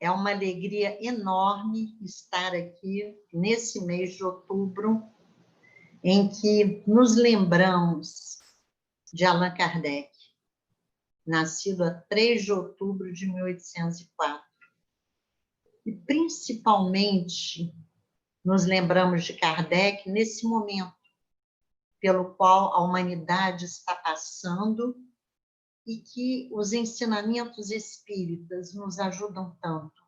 É uma alegria enorme estar aqui nesse mês de outubro, em que nos lembramos de Allan Kardec, nascido a 3 de outubro de 1804. E, principalmente, nos lembramos de Kardec nesse momento pelo qual a humanidade está passando e que os ensinamentos espíritas nos ajudam tanto.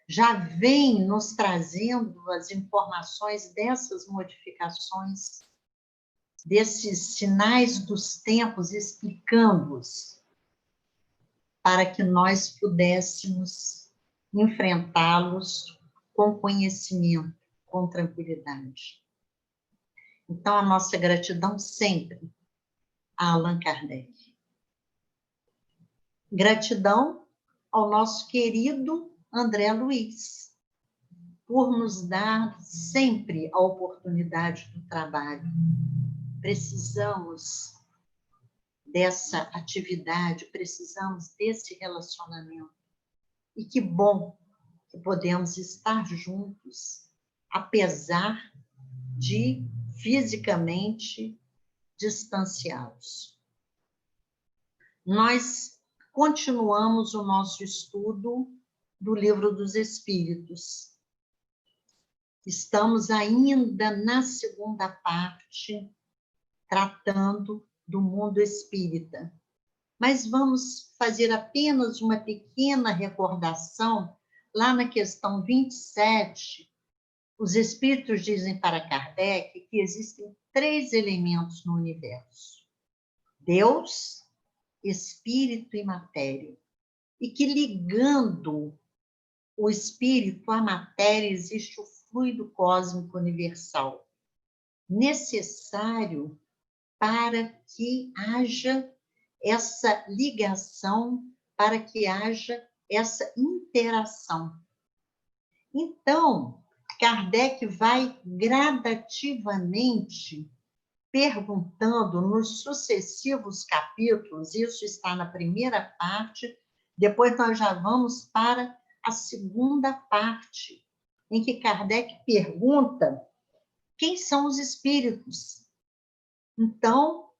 Já vem nos trazendo as informações dessas modificações, desses sinais dos tempos, explicando-os, para que nós pudéssemos enfrentá-los com conhecimento, com tranquilidade. Então, a nossa gratidão sempre a Allan Kardec. Gratidão ao nosso querido André Luiz, por nos dar sempre a oportunidade do trabalho. Precisamos dessa atividade, precisamos desse relacionamento. E que bom que podemos estar juntos, apesar de fisicamente distanciados. Nós continuamos o nosso estudo do Livro dos Espíritos. Estamos ainda na segunda parte, tratando do mundo espírita. Mas vamos fazer apenas uma pequena recordação. Lá na questão 27, os Espíritos dizem para Kardec que existem 3 elementos no universo: Deus, Espírito e matéria. E que ligando o espírito à matéria existe o fluido cósmico universal, necessário para que haja essa ligação, para que haja essa interação. Então, Kardec vai gradativamente perguntando nos sucessivos capítulos, isso está na primeira parte, depois nós já vamos para a segunda parte, em que Kardec pergunta quem são os espíritos. Então,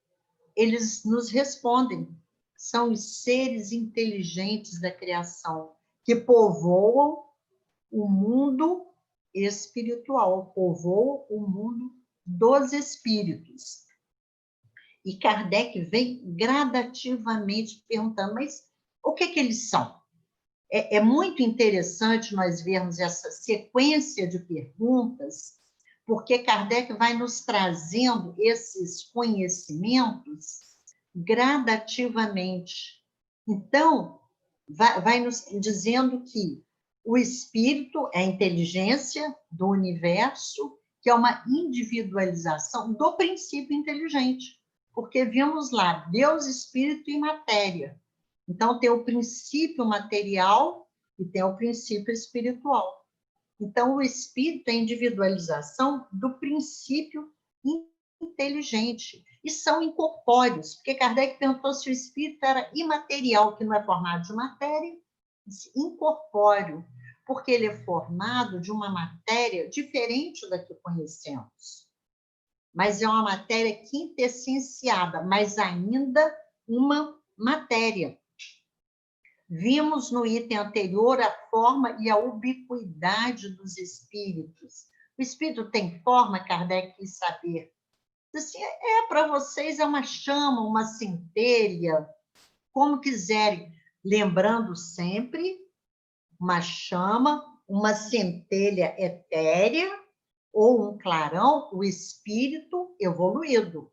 eles nos respondem, são os seres inteligentes da criação, que povoam o mundo espiritual, povoam o mundo dos espíritos. E Kardec vem gradativamente perguntando, mas o que eles são? É muito interessante nós vermos essa sequência de perguntas, porque Kardec vai nos trazendo esses conhecimentos gradativamente. Então, vai nos dizendo que o espírito é a inteligência do universo, que é uma individualização do princípio inteligente, porque vimos lá Deus, Espírito e matéria. Então, tem o princípio material e tem o princípio espiritual. Então, o espírito é a individualização do princípio inteligente. E são incorpóreos, porque Kardec perguntou se o espírito era imaterial, que não é formado de matéria, incorpóreo, porque ele é formado de uma matéria diferente da que conhecemos. Mas é uma matéria quintessenciada, mas ainda uma matéria. Vimos no item anterior a forma e a ubiquidade dos espíritos. O espírito tem forma, Kardec quis saber. Assim, para vocês é uma chama, uma centelha, como quiserem. Lembrando sempre, uma chama, uma centelha etérea, ou um clarão, o espírito evoluído.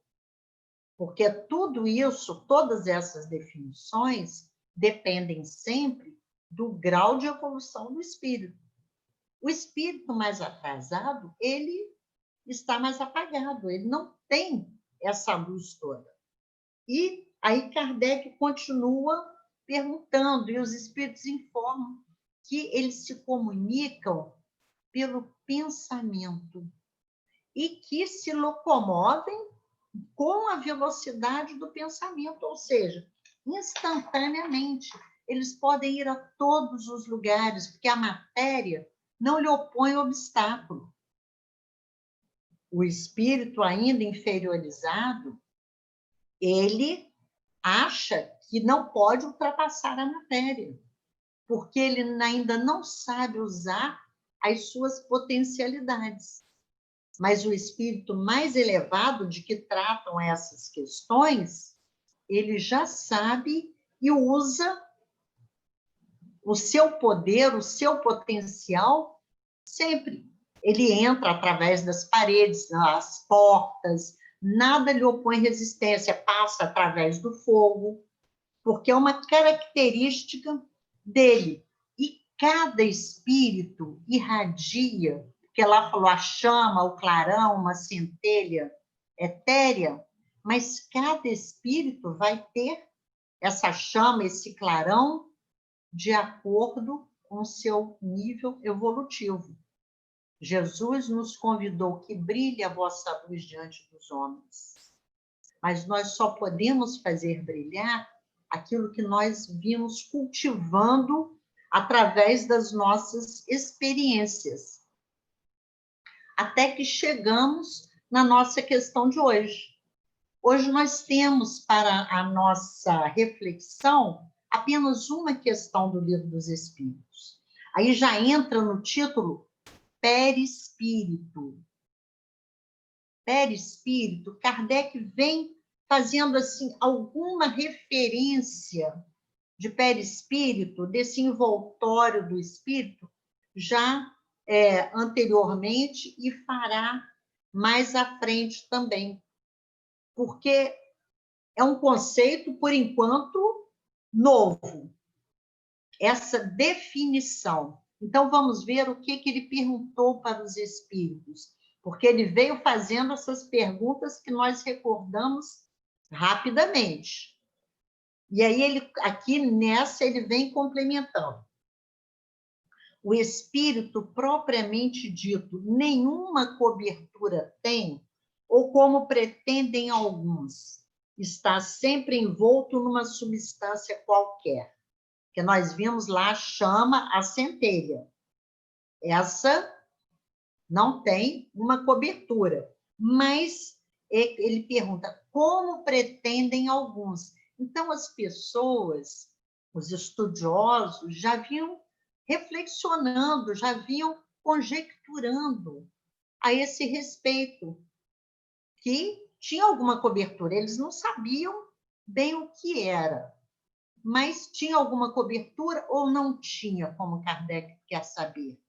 Porque tudo isso, todas essas definições, dependem sempre do grau de evolução do espírito. O espírito mais atrasado, ele está mais apagado, ele não tem essa luz toda. E aí Kardec continua perguntando, e os espíritos informam que eles se comunicam pelo pensamento e que se locomovem com a velocidade do pensamento, ou seja, instantaneamente. eles podem ir a todos os lugares, porque a matéria não lhe opõe obstáculo. O espírito ainda inferiorizado, ele acha que não pode ultrapassar a matéria, porque ele ainda não sabe usar as suas potencialidades. Mas o espírito mais elevado, de que tratam essas questões, ele já sabe e usa o seu poder, o seu potencial, sempre. Ele entra através das paredes, das portas, nada lhe opõe resistência, passa através do fogo, porque é uma característica dele. E cada espírito irradia, que lá falou a chama, o clarão, uma centelha etérea, mas cada espírito vai ter essa chama, esse clarão, de acordo com o seu nível evolutivo. Jesus nos convidou que brilhe a vossa luz diante dos homens. Mas nós só podemos fazer brilhar aquilo que nós vimos cultivando através das nossas experiências. Até que chegamos na nossa questão de hoje. Hoje nós temos para a nossa reflexão apenas uma questão do Livro dos Espíritos. Aí já entra no título perispírito. Perispírito, Kardec vem fazendo assim alguma referência de perispírito, desse envoltório do espírito, já anteriormente, e fará mais à frente também. Porque é um conceito, por enquanto, novo. Essa definição. Então, vamos ver o que ele perguntou para os espíritos, porque ele veio fazendo essas perguntas que nós recordamos rapidamente. E aí, aqui nessa, ele vem complementando. O espírito, propriamente dito, nenhuma cobertura tem, ou como pretendem alguns, está sempre envolto numa substância qualquer. Que nós vimos lá, chama a centelha. Essa não tem uma cobertura. Mas ele pergunta, como pretendem alguns? Então, as pessoas, os estudiosos, já vinham reflexionando, já vinham conjecturando a esse respeito, que tinha alguma cobertura. Eles não sabiam bem o que era, mas tinha alguma cobertura ou não tinha, como Kardec quer saber?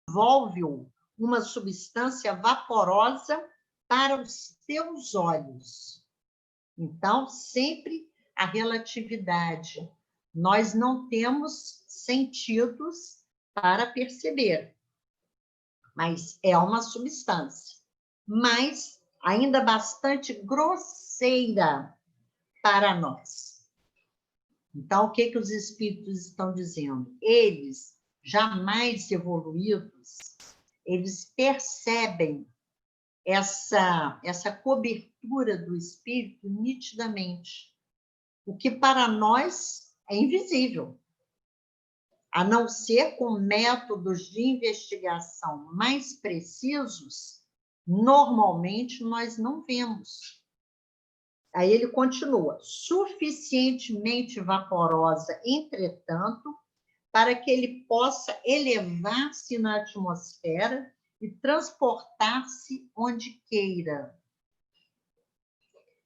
Envolve-o uma substância vaporosa para os teus olhos. Então, sempre a relatividade. Nós não temos sentidos para perceber, mas é uma substância. Mas ainda bastante grosseira para nós. Então, o que os espíritos estão dizendo? Eles, jamais evoluídos, eles percebem essa cobertura do espírito nitidamente, o que para nós é invisível, a não ser com métodos de investigação mais precisos, normalmente nós não vemos. Aí ele continua, suficientemente vaporosa, entretanto, para que ele possa elevar-se na atmosfera e transportar-se onde queira.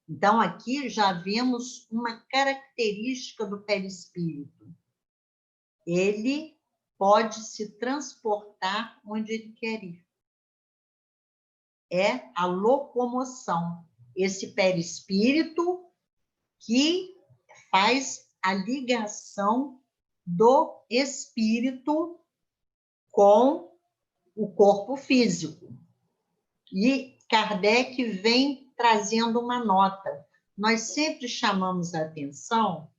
Então, aqui já vemos uma característica do perispírito. Ele pode se transportar onde ele quer ir. É a locomoção. Esse perispírito que faz a ligação do espírito com o corpo físico. E Kardec vem trazendo uma nota. Nós sempre chamamos a atenção,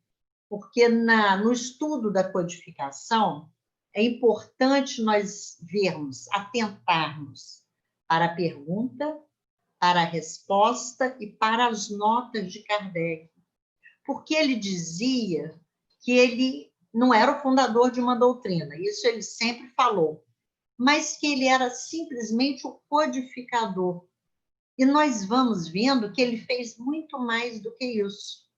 porque no estudo da codificação, é importante nós vermos, atentarmos para a pergunta, para a resposta e para as notas de Kardec, porque ele dizia que ele não era o fundador de uma doutrina, isso ele sempre falou, mas que ele era simplesmente o codificador. E nós vamos vendo que ele fez muito mais do que isso.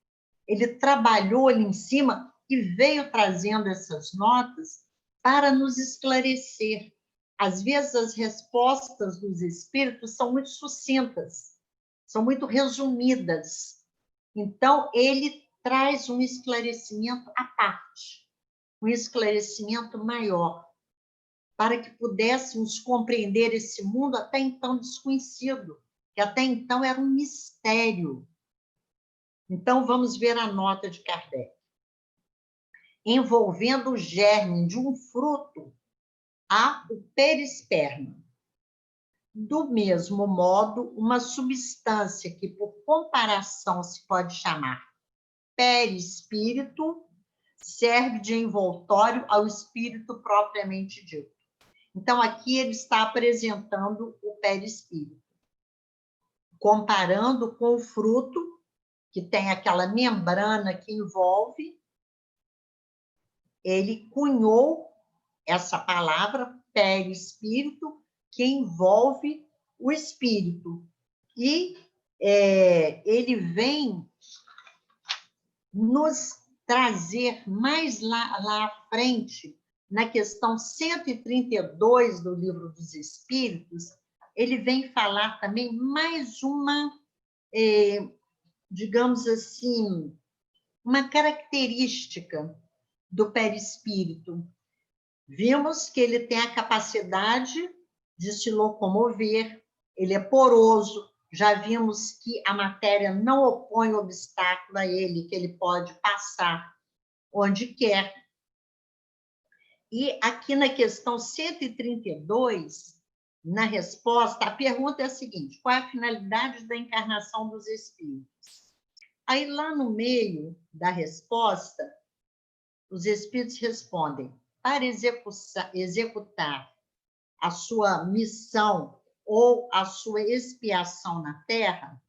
Ele trabalhou ali em cima e veio trazendo essas notas para nos esclarecer. Às vezes, as respostas dos espíritos são muito sucintas, são muito resumidas. Então, ele traz um esclarecimento à parte, um esclarecimento maior, para que pudéssemos compreender esse mundo até então desconhecido, que até então era um mistério. Então, vamos ver a nota de Kardec. Envolvendo o germe de um fruto, há o perisperma. Do mesmo modo, uma substância que, por comparação, se pode chamar perispírito, serve de envoltório ao espírito propriamente dito. Então, aqui ele está apresentando o perispírito, comparando com o fruto, que tem aquela membrana que envolve. Ele cunhou essa palavra, perispírito, que envolve o espírito. E ele vem nos trazer mais lá à frente, na questão 132 do Livro dos Espíritos, ele vem falar também mais uma, digamos assim, uma característica do perispírito. Vimos que ele tem a capacidade de se locomover, ele é poroso, já vimos que a matéria não opõe obstáculo a ele, que ele pode passar onde quer. E aqui na questão 132, na resposta, a pergunta é a seguinte: qual é a finalidade da encarnação dos espíritos? Aí, lá no meio da resposta, os espíritos respondem: para executar a sua missão ou a sua expiação na Terra,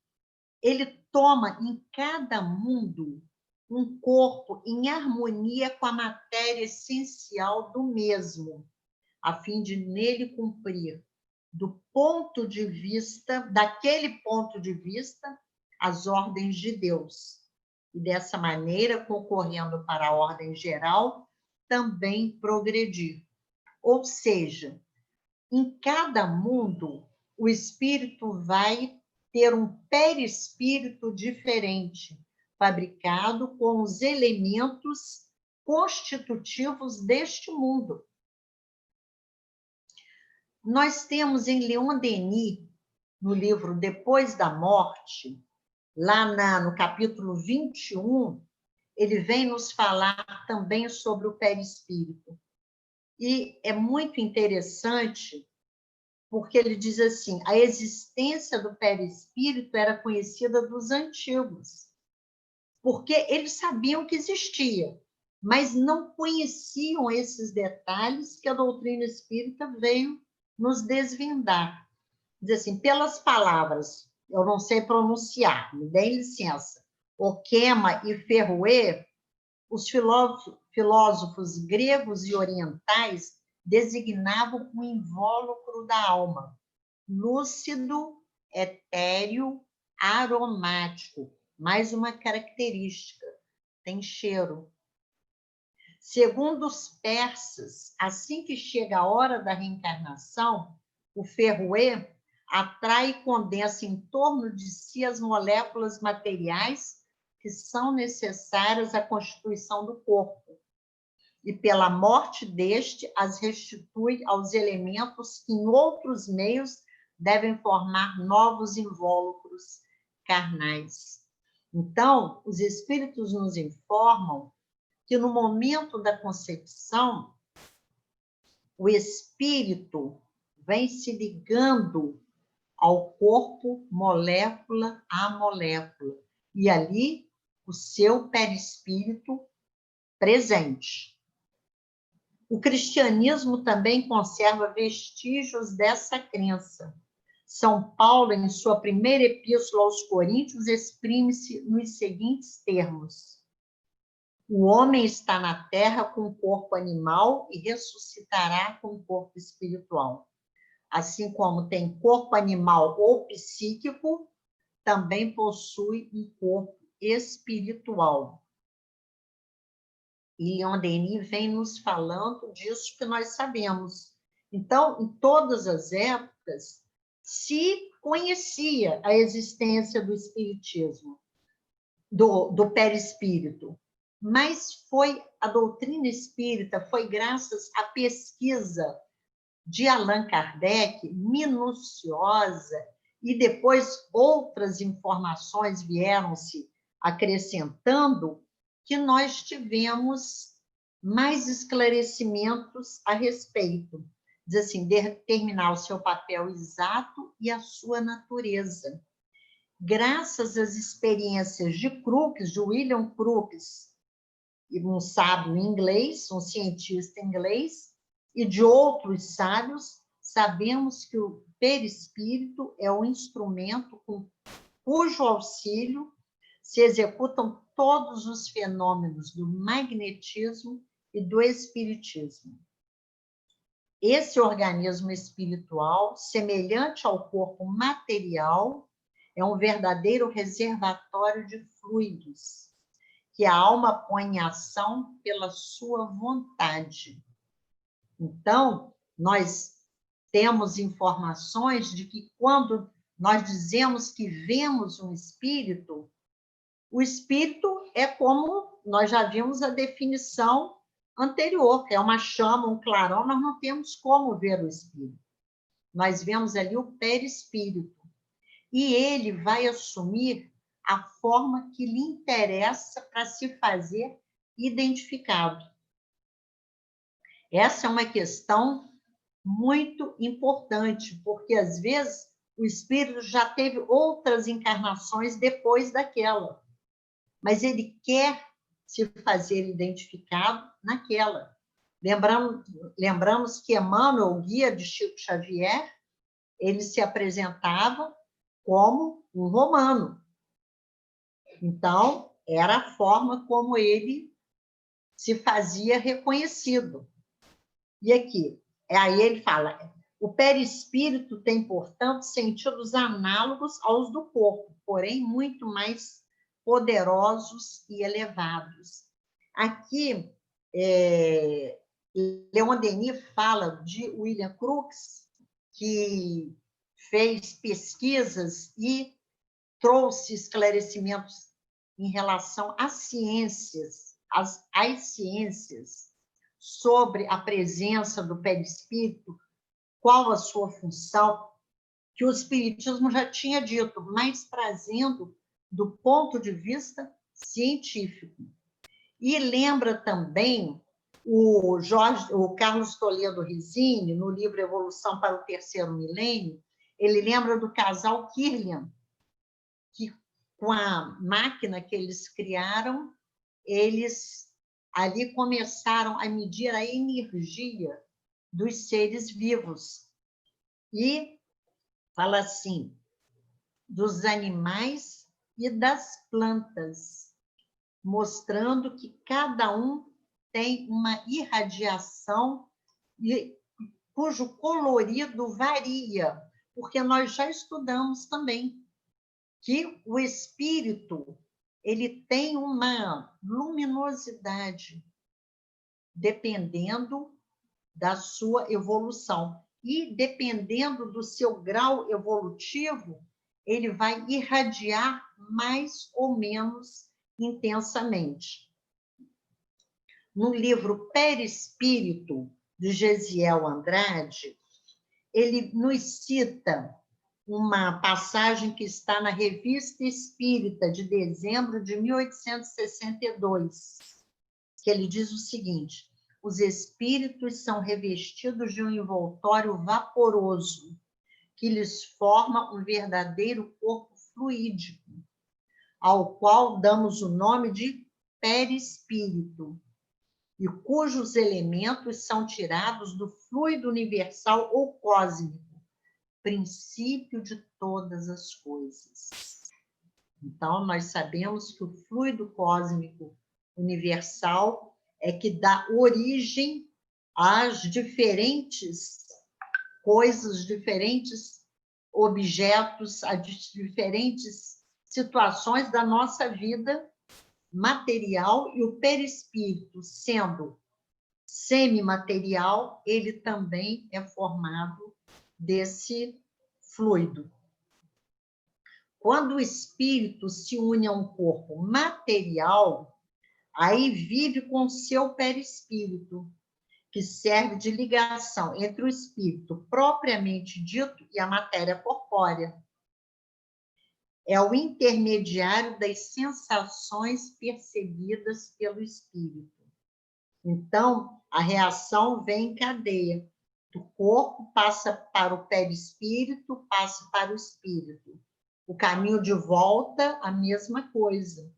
ele toma em cada mundo um corpo em harmonia com a matéria essencial do mesmo, a fim de nele cumprir, daquele ponto de vista, as ordens de Deus. E dessa maneira, concorrendo para a ordem geral, também progredir. Ou seja, em cada mundo, o espírito vai ter um perispírito diferente, fabricado com os elementos constitutivos deste mundo. Nós temos em Leon Denis, no livro Depois da Morte, lá no capítulo 21, ele vem nos falar também sobre o perispírito. E é muito interessante, porque ele diz assim: a existência do perispírito era conhecida dos antigos, porque eles sabiam que existia, mas não conheciam esses detalhes que a doutrina espírita veio nos desvendar. Diz assim, pelas palavras, eu não sei pronunciar, me deem licença, Oquema e Ferrouet, os filósofos gregos e orientais designavam o invólucro da alma, lúcido, etéreo, aromático, mais uma característica, tem cheiro. Segundo os persas, assim que chega a hora da reencarnação, o Ferrouet atrai e condensa em torno de si as moléculas materiais que são necessárias à constituição do corpo, e pela morte deste as restitui aos elementos que em outros meios devem formar novos invólucros carnais. Então, os espíritos nos informam que no momento da concepção, o espírito vem se ligando ao corpo, molécula a molécula, e ali o seu perispírito presente. O cristianismo também conserva vestígios dessa crença, São Paulo, em sua primeira epístola aos Coríntios, exprime-se nos seguintes termos: o homem está na terra com corpo animal e ressuscitará com corpo espiritual. Assim como tem corpo animal ou psíquico, também possui um corpo espiritual. E Leon Denis vem nos falando disso que nós sabemos. Então, em todas as épocas, se conhecia a existência do espiritismo, do perispírito, mas foi a doutrina espírita, foi graças à pesquisa de Allan Kardec, minuciosa, e depois outras informações vieram-se acrescentando, que nós tivemos mais esclarecimentos a respeito. Diz assim, determinar o seu papel exato e a sua natureza. Graças às experiências de Crookes, de William Crookes, um sábio inglês, um cientista inglês, e de outros sábios, sabemos que o perispírito é o instrumento com cujo auxílio se executam todos os fenômenos do magnetismo e do espiritismo. Esse organismo espiritual, semelhante ao corpo material, é um verdadeiro reservatório de fluidos, que a alma põe em ação pela sua vontade. Então, nós temos informações de que quando nós dizemos que vemos um espírito, o espírito é como nós já vimos a definição anterior, que é uma chama, um clarão, nós não temos como ver o espírito. Nós vemos ali o perispírito. E ele vai assumir a forma que lhe interessa para se fazer identificado. Essa é uma questão muito importante, porque às vezes o espírito já teve outras encarnações depois daquela, mas ele quer se fazer identificado naquela. Lembramos que Emmanuel, o guia de Chico Xavier, ele se apresentava como um romano. Então, era a forma como ele se fazia reconhecido. E aqui, aí ele fala, o perispírito tem, portanto, sentidos análogos aos do corpo, porém muito mais poderosos e elevados. Aqui, Leon Denis fala de William Crookes, que fez pesquisas e trouxe esclarecimentos em relação às ciências, às ciências, sobre a presença do perispírito, qual a sua função, que o espiritismo já tinha dito, mas trazendo do ponto de vista científico. E lembra também o Carlos Toledo Rizzini, no livro Evolução para o Terceiro Milênio, ele lembra do casal Kirlian, que com a máquina que eles criaram, eles ali começaram a medir a energia dos seres vivos. E fala assim, dos animais e das plantas, mostrando que cada um tem uma irradiação cujo colorido varia, porque nós já estudamos também que o espírito ele tem uma luminosidade dependendo da sua evolução. E dependendo do seu grau evolutivo, ele vai irradiar mais ou menos intensamente. No livro Perispírito, de Gesiel Andrade, ele nos cita uma passagem que está na Revista Espírita, de dezembro de 1862, que ele diz o seguinte: os espíritos são revestidos de um envoltório vaporoso, que lhes forma um verdadeiro corpo fluídico, ao qual damos o nome de perispírito, e cujos elementos são tirados do fluido universal ou cósmico, princípio de todas as coisas. Então, nós sabemos que o fluido cósmico universal é que dá origem às diferentes coisas, diferentes objetos, a diferentes situações da nossa vida material, e o perispírito, sendo semimaterial, ele também é formado desse fluido. Quando o espírito se une a um corpo material, aí vive com seu perispírito, que serve de ligação entre o espírito propriamente dito e a matéria corpórea. É o intermediário das sensações percebidas pelo espírito. Então, a reação vem em cadeia. Do corpo passa para o perispírito, passa para o espírito. O caminho de volta, a mesma coisa.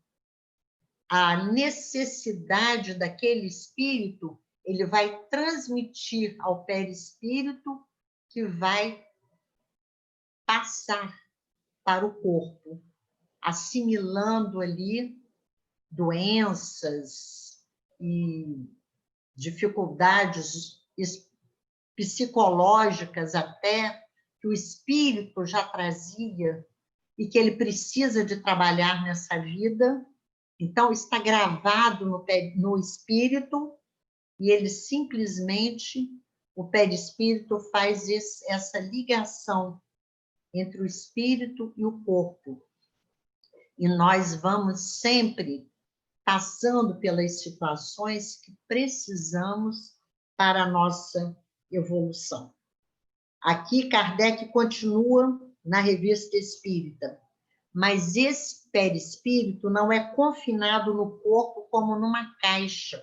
A necessidade daquele espírito, ele vai transmitir ao perispírito, que vai passar para o corpo, assimilando ali doenças e dificuldades psicológicas até, que o espírito já trazia e que ele precisa de trabalhar nessa vida. Então, está gravado no espírito, e ele simplesmente, o perispírito faz essa ligação entre o espírito e o corpo. E nós vamos sempre passando pelas situações que precisamos para a nossa evolução. Aqui, Kardec continua na Revista Espírita, mas esse perispírito não é confinado no corpo como numa caixa.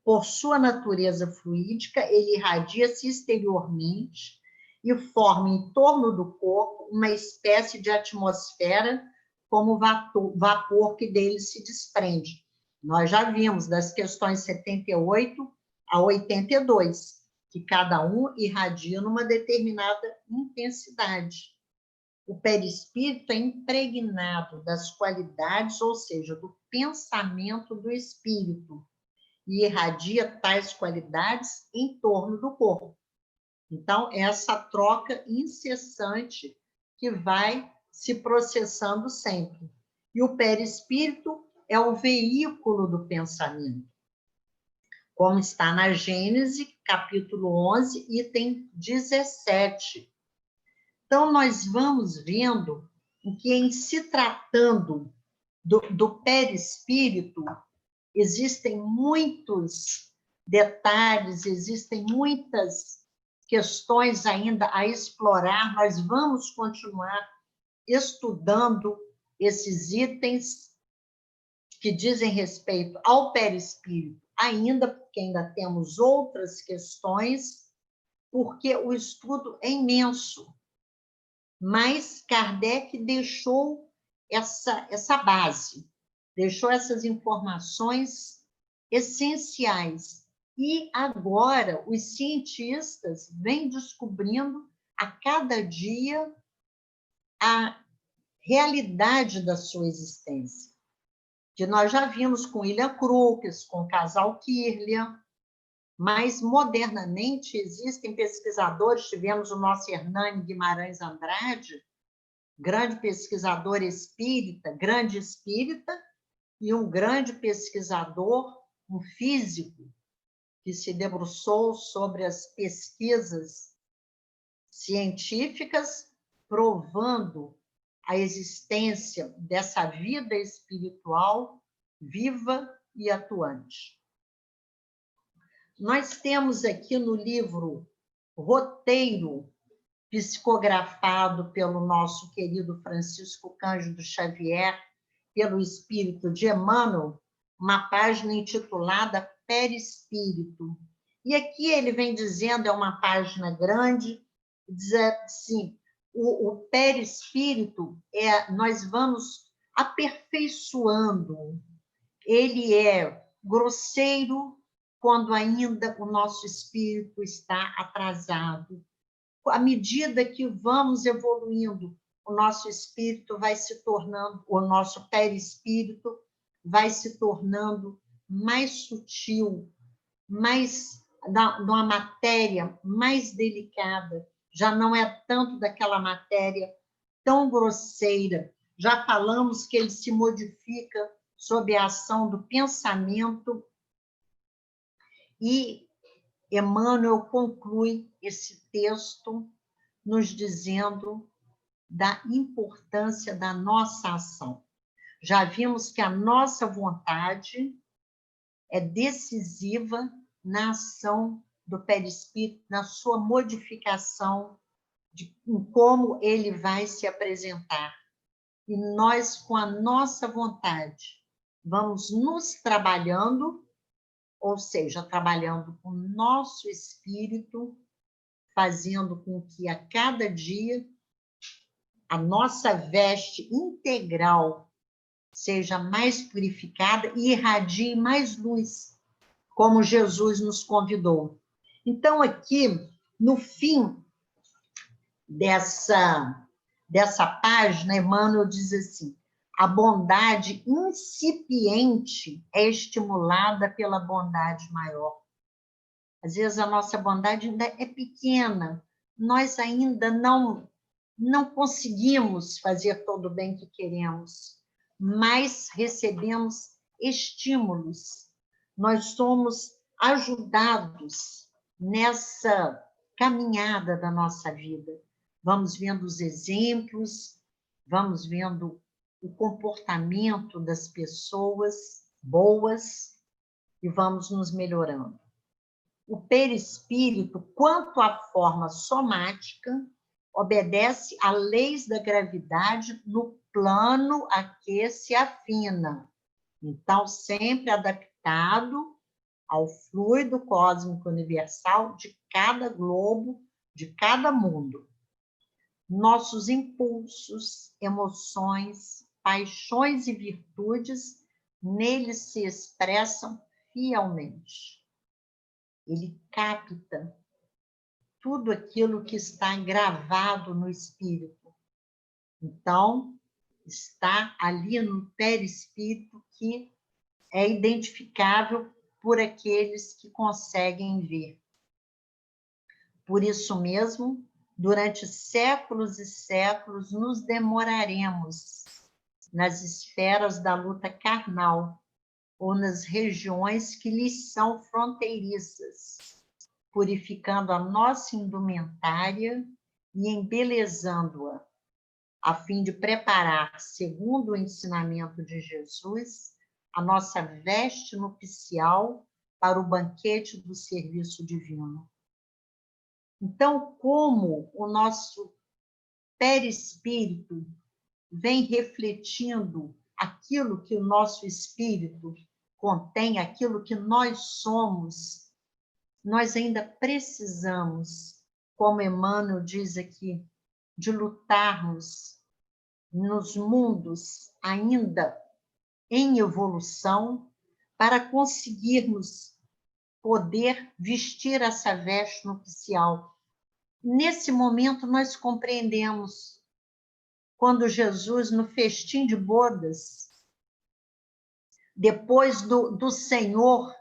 Por sua natureza fluídica, ele irradia-se exteriormente e forma em torno do corpo uma espécie de atmosfera, como vapor que dele se desprende. Nós já vimos das questões 78 a 82, que cada um irradia numa determinada intensidade. O perispírito é impregnado das qualidades, ou seja, do pensamento do espírito, e irradia tais qualidades em torno do corpo. Então, essa troca incessante que vai se processando sempre. E o perispírito é o veículo do pensamento, como está na Gênese, capítulo 11, item 17. Então, nós vamos vendo que, em se tratando do perispírito, existem muitos detalhes, existem muitas questões ainda a explorar. Nós vamos continuar estudando esses itens que dizem respeito ao perispírito, ainda porque ainda temos outras questões, porque o estudo é imenso. Mas Kardec deixou essa base, deixou essas informações essenciais. E agora os cientistas vêm descobrindo a cada dia a realidade da sua existência. Que nós já vimos com William Crookes, com o casal Kirlian, mas modernamente existem pesquisadores, tivemos o nosso Hernani Guimarães Andrade, grande pesquisador espírita, grande espírita, e um grande pesquisador, um físico, que se debruçou sobre as pesquisas científicas, provando a existência dessa vida espiritual viva e atuante. Nós temos aqui no livro Roteiro, psicografado pelo nosso querido Francisco Cândido Xavier, pelo espírito de Emmanuel, uma página intitulada Perispírito. E aqui ele vem dizendo, é uma página grande, diz assim, o perispírito, nós vamos aperfeiçoando. Ele é grosseiro quando ainda o nosso espírito está atrasado, à medida que vamos evoluindo, o nosso espírito vai se tornando, o nosso perispírito vai se tornando mais sutil, mais numa matéria mais delicada, já não é tanto daquela matéria tão grosseira. Já falamos que ele se modifica sob a ação do pensamento, e Emmanuel conclui esse texto nos dizendo da importância da nossa ação. Já vimos que a nossa vontade é decisiva na ação do perispírito, na sua modificação, em como ele vai se apresentar. E nós, com a nossa vontade, vamos nos trabalhando, ou seja, trabalhando com o nosso espírito, fazendo com que a cada dia a nossa veste integral seja mais purificada e irradie mais luz, como Jesus nos convidou. Então, aqui, no fim dessa página, Emmanuel diz assim: a bondade incipiente é estimulada pela bondade maior. Às vezes a nossa bondade ainda é pequena, nós ainda não conseguimos fazer todo o bem que queremos, mas recebemos estímulos. Nós somos ajudados nessa caminhada da nossa vida. Vamos vendo os exemplos, vamos vendo o comportamento das pessoas boas e vamos nos melhorando. O perispírito, quanto à forma somática, obedece a leis da gravidade no plano a que se afina. Então, sempre adaptado ao fluido cósmico universal de cada globo, de cada mundo. Nossos impulsos, emoções, paixões e virtudes neles se expressam fielmente. Ele capta tudo aquilo que está gravado no espírito. Então, está ali no perispírito, que é identificável por aqueles que conseguem ver. Por isso mesmo, durante séculos e séculos, nos demoraremos nas esferas da luta carnal ou nas regiões que lhes são fronteiriças, purificando a nossa indumentária e embelezando-a, a fim de preparar, segundo o ensinamento de Jesus, a nossa veste nupcial para o banquete do serviço divino. Então, como o nosso perispírito vem refletindo aquilo que o nosso espírito contém, aquilo que nós somos, nós ainda precisamos, como Emmanuel diz aqui, de lutarmos nos mundos ainda em evolução para conseguirmos poder vestir essa veste nupcial. Nesse momento, nós compreendemos quando Jesus, no festim de bodas, depois do Senhor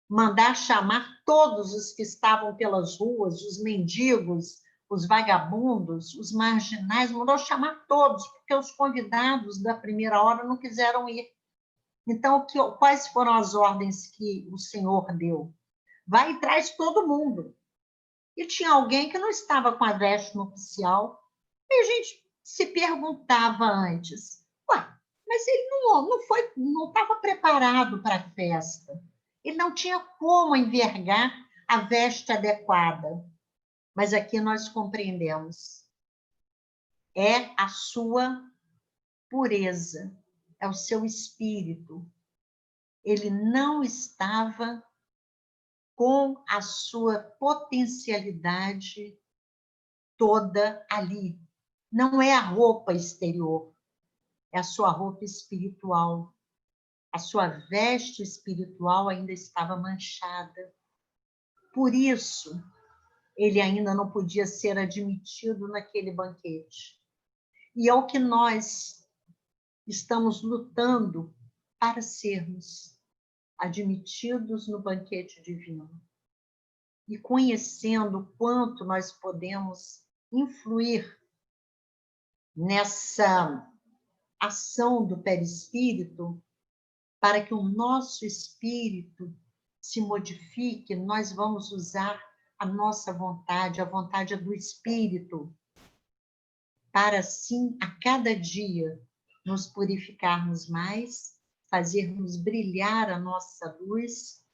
mandar chamar todos os que estavam pelas ruas, os mendigos, os vagabundos, os marginais, mandou chamar todos, porque os convidados da primeira hora não quiseram ir. Então, quais foram as ordens que o Senhor deu? Vai e traz todo mundo. E tinha alguém que não estava com a veste nupcial, e a gente se perguntava antes, ué, mas ele não estava preparado para a festa. Ele não tinha como envergar a veste adequada. Mas aqui nós compreendemos. É a sua pureza, é o seu espírito. Ele não estava com a sua potencialidade toda ali. Não é a roupa exterior, é a sua roupa espiritual. A sua veste espiritual ainda estava manchada. Por isso, ele ainda não podia ser admitido naquele banquete. E é o que nós estamos lutando para sermos admitidos no banquete divino. E conhecendo o quanto nós podemos influir nessa ação do perispírito, para que o nosso espírito se modifique, nós vamos usar a nossa vontade, a vontade do espírito, para assim, a cada dia, nos purificarmos mais, fazermos brilhar a nossa luz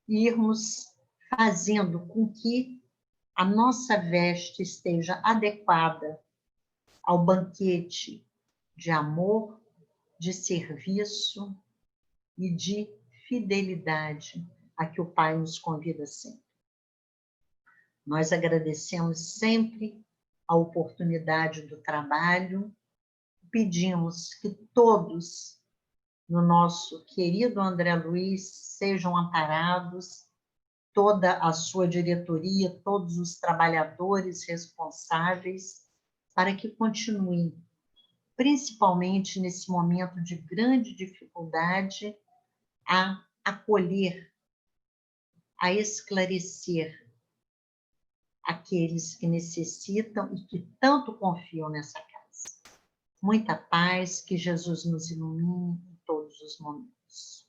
e irmos fazendo com que a nossa veste esteja adequada ao banquete de amor, de serviço e de fidelidade a que o Pai nos convida sempre. Nós agradecemos sempre a oportunidade do trabalho, pedimos que todos no nosso querido André Luiz sejam amparados, toda a sua diretoria, todos os trabalhadores responsáveis, para que continuem, principalmente nesse momento de grande dificuldade, a acolher, a esclarecer aqueles que necessitam e que tanto confiam nessa casa. Muita paz, que Jesus nos ilumine em todos os momentos.